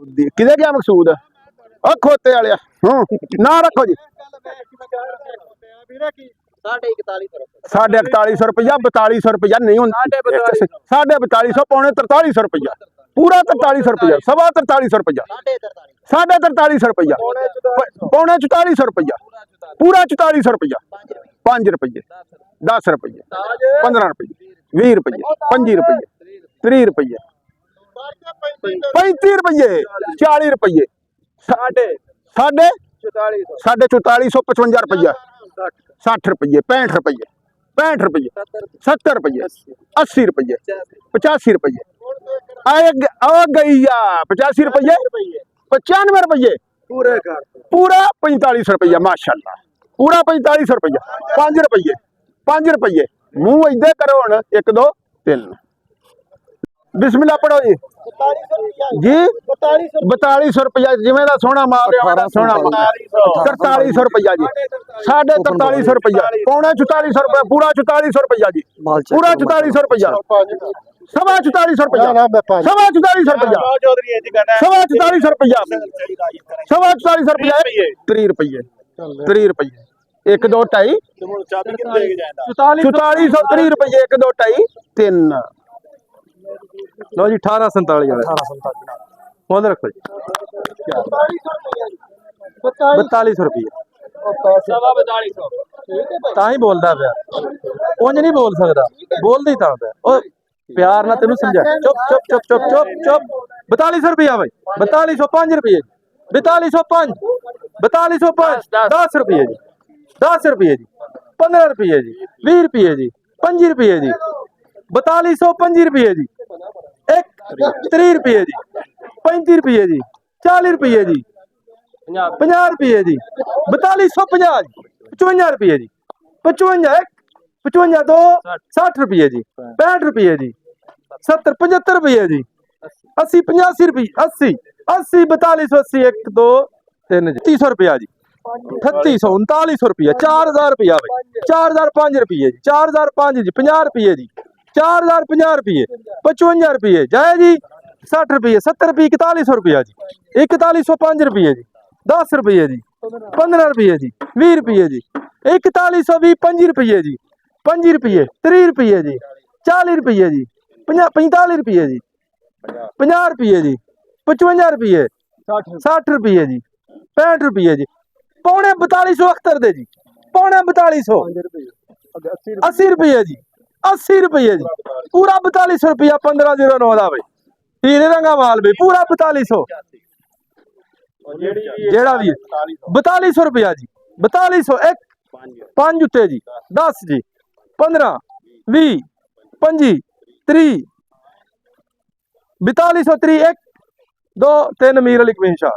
किधे गया मकसूद और खोते वाले ना रखो जी 4150 रुपया 4200 रुपया नहीं होता 4250 पौने 4300 रुपया पूरा 4300 रुपया सवा 4300 रुपया 4350 रुपया पौने 4400 रुपया पूरा 4400 रुपया 5 रुपये 10 रुपये 15 रुपये 20 रुपये 25 रुपये 30 रुपये 35 रुपये 40 रुपये साढ़े 4455 रुपया 60 रुपये 65 रुपये 65 रुपये 70 रुपये 80 रुपये 85 रुपये आ गई 85 रुपये 95 रुपये पूरा 4500 रुपया माशाल्लाह पूरा 4500 रुपया 5 रुपये मुंह इधे करो हुण 1 2 3 बिस्मिल्लाह पढ़ो जी जी 4200 रुपया जिमें दा सोना मार सोना 4300 रुपया जी 4350 रुपया पौने 4400 रुपया पूरा 4400 रुपया जी पूरा 4400 रुपया सवा 4400 रुपया सवा 4400 रुपया सवा 4400 रुपया सवा 4400 रुपया 30 रुपये 30 रुपये 1 2 2.5 4430 रुपये 1 2 2.5 3 लो जी 1847 बोल रखो जी 4200 रुपये ताही बोलता पाया उंज नहीं बोल सकता बोलता ही था पाया प्यार ना तेन समझा चुप चुप चुप चुप चुप चुप 4200 रुपया भाई 4205 रुपये 4205 4205 10 रुपये जी 10 रुपये जी 15 रुपये जी 20 रुपये जी 25 रुपये जी 4225 रुपये जी 30 रुपये जी 35 रुपये जी 40 रुपये जी 50 रुपये जी 4250 55 रुपये जी 55 55 2 60 रुपये जी 65 रुपये जी 70 75 रुपये जी 80 85 रुपये 80 80 4280 1 2 3 300 रुपया जी 3800 3900 रुपया 4000 रुपया भाई 4005 रुपये जी 4005 जी 50 रुपये जी 4050 रुपये 55 रुपये जाए जी 60 रुपये 70 रुपये 4100 रुपया जी 4105 रुपये जी 10 रुपये जी 15 रुपये जी 20 रुपये जी 4120 5 रुपये जी 5 रुपये 30 रुपये जी 40 रुपये जी 45 रुपये जी 50 रुपये जी 55 रुपये 60 रुपये जी 65 रुपये जी पौने 4200 अख्तर दे जी पौने 4200 80 रुपये जी 80 रुपये जी पूरा 4200 रुपया 1509 का भाई हीरे रंगा माल भाई पूरा 4200 जेड़ा भी 4200 रुपया जी 4200 1 5 उत्ते जी 10 जी 15 20 25 30 4230 1 2 3 मीर अली कमीन शाह